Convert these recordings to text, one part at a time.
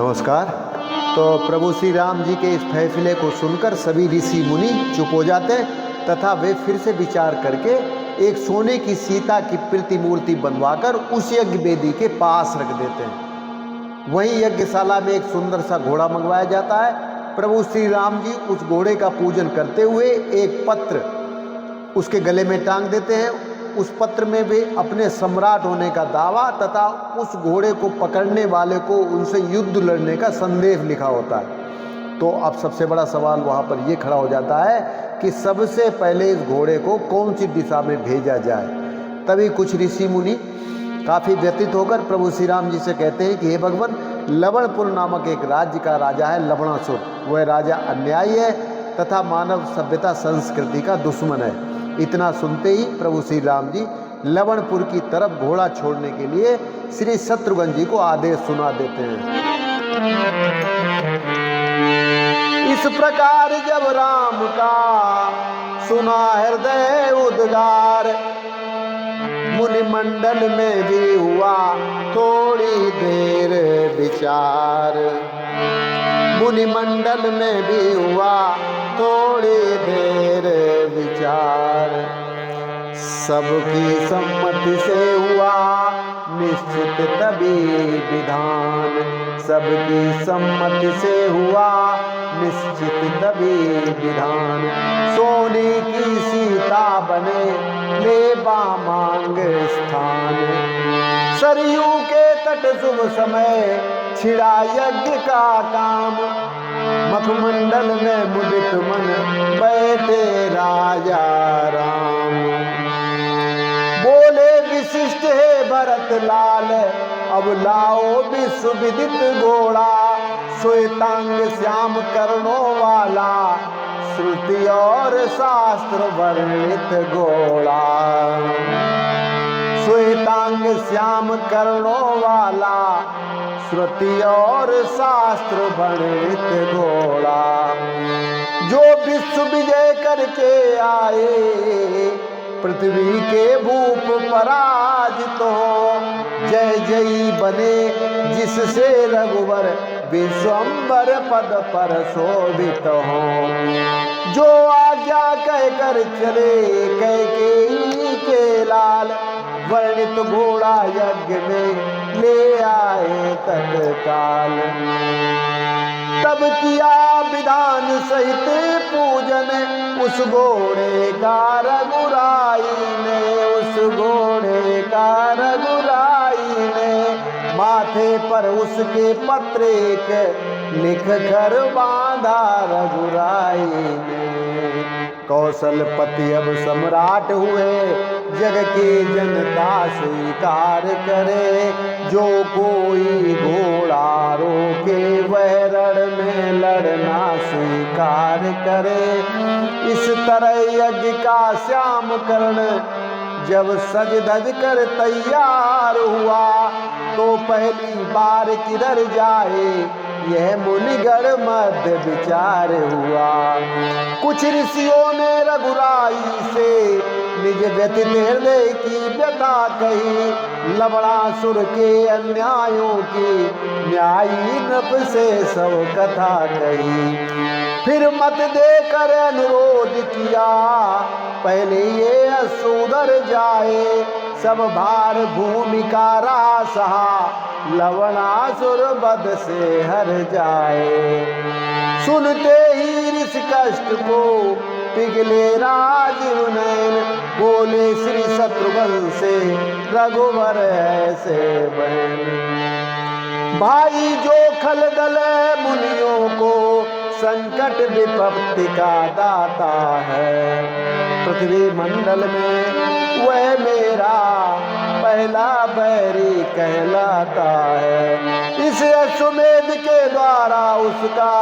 नमस्कार। तो प्रभु श्री राम जी के इस फैसले को सुनकर सभी ऋषि मुनि चुप हो जाते तथा वे फिर से विचार करके एक सोने की सीता की प्रतिमूर्ति बनवाकर उस यज्ञ वेदी के पास रख देते हैं। वहीं यज्ञशाला में एक सुंदर सा घोड़ा मंगवाया जाता है। प्रभु श्री राम जी उस घोड़े का पूजन करते हुए एक पत्र उसके गले में टांग देते हैं। उस पत्र में वे अपने सम्राट होने का दावा तथा उस घोड़े को पकड़ने वाले को उनसे युद्ध लड़ने का संदेश लिखा होता है। तो अब सबसे बड़ा सवाल वहाँ पर ये खड़ा हो जाता है कि सबसे पहले इस घोड़े को कौन सी दिशा में भेजा जाए। तभी कुछ ऋषि मुनि काफ़ी व्यतीत होकर प्रभु श्री राम जी से कहते हैं कि हे भगवान, लवणपुर नामक एक राज्य का राजा है लवणासुर। वह राजा अन्यायी है तथा मानव सभ्यता संस्कृति का दुश्मन है। इतना सुनते ही प्रभु श्री राम जी लवणपुर की तरफ घोड़ा छोड़ने के लिए श्री शत्रुघ्न जी को आदेश सुना देते हैं। इस प्रकार जब राम का सुना हृदय उद्गार, मुनिमंडल में भी हुआ थोड़ी देर विचार। मुनिमंडल में भी हुआ थोड़ी देर विचार। सबकी सम्मति से हुआ निश्चित तभी विधान। सबकी सम्मति से हुआ निश्चित तभी विधान। सोने की सीता बने ले बामांग स्थान। सरयू के तट शुभ समय छिड़ा यज्ञ का काम। मखमंडल में मुदित मन बैठे राजा राम। बोले विशिष्ट है भरत लाल, अब लाओ विश्व विदित घोड़ा। श्वेतांग श्याम कर्णों वाला, श्रुति और शास्त्र वर्णित घोड़ा। श्वेतांग श्याम कर्णों वाला, श्रुति और शास्त्र वर्णित घोड़ा। जो विश्व विजय करके आए, पृथ्वी के भूप पराजित हो। जय जयी बने जिससे रघुवर, विश्वम्बर पद पर शोभित हो। जो आज्ञा कहकर चले कैकेयी के लाल, वर्णित घोड़ा यज्ञ में ले आए तत्काल। तब किया विधान सहित पूजन उस घोड़े का रघुराई ने। उस घोड़े का रघुराई ने माथे पर उसके पत्र एक लिख कर बांधा रघुराई ने। कौशलपति अब सम्राट हुए, जग की जनता स्वीकार करे। जो कोई घोड़ा रोके वह रण में लड़ना स्वीकार करे। इस तरह यज्ञ का श्याम कर्ण जब सज धज कर तैयार हुआ, तो पहली बार किधर जाए यह मुनिगण मध्य विचार हुआ। कुछ ऋषियों ने रघुराई से निज व्यथित हृदय की व्यथा कही। लवणासुर के अन्यायों की न्यायी नभ से सब कथा कही। फिर मत देकर अनुरोध किया, पहले ये सुधर जाए। सब भार भूमि का राह सहा, लवणासुर वध से हर जाए। सुनते ही ऋषि कष्ट को पिघले राजीव नयन। बोले श्री शत्रुघ्न से रघुवर ऐसे बहन। भाई जो खल दल मुनियों को संकट विपत्ति का दाता है। पृथ्वी मंडल में वह मेरा पहला बैरी कहलाता है। इस अश्वमेध के द्वारा उसका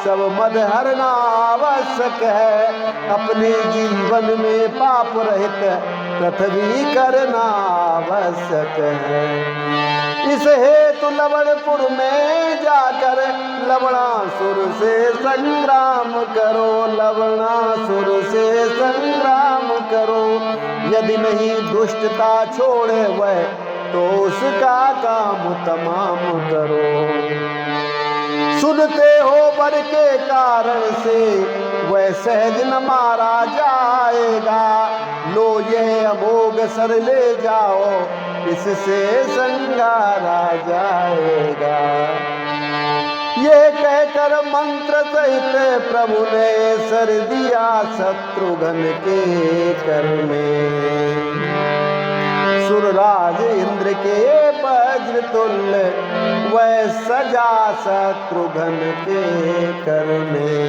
सब मद हरना आवश्यक है। अपने जीवन में पाप रहित पृथ्वी करना आवश्यक है। इस हेतु लवणपुर में जाकर लवणासुर से संग्राम करो। लवणासुर से संग्राम करो। यदि नहीं दुष्टता छोड़े वह, तो उसका काम तमाम करो। सुनते हो बर के कारण से वह सहज न मारा जाएगा। लो ये अमोघ सर ले जाओ, इससे संगारा जाएगा। ये कहकर मंत्र सहित प्रभु ने सर दिया शत्रुघ्न के कर में। सुरराज इंद्र के वज्र तुल्य वह सजा शत्रुघ्न के कर में।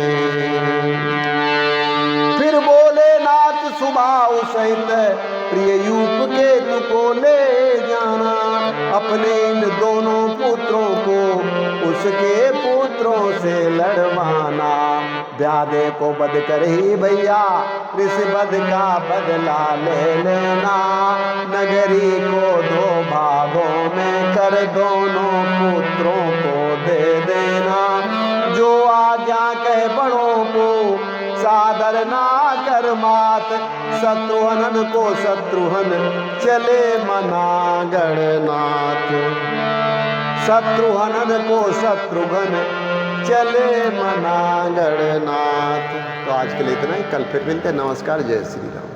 फिर बोले नाथ सुभाव सहित प्रिय यूप के तु को ले जाना, अपने इन दोनों पुत्रों को उसके पुत्रों से लड़वाना। व्याधे को बध कर ही भैया ऋषि वध का बदला ले लेना। नगरी को दो भागों में कर दोनों पुत्रों को दे देना। जो आज्ञा कहे बड़ों को सादर ना कर मात, शत्रुघ्न को शत्रुघ्न चले मना गणनाथ। शत्रुघ्न को शत्रुघ्न चले मना गणनाथ। तो आज के लिए इतना ही, कल फिर मिलते हैं। नमस्कार, जय श्री राम।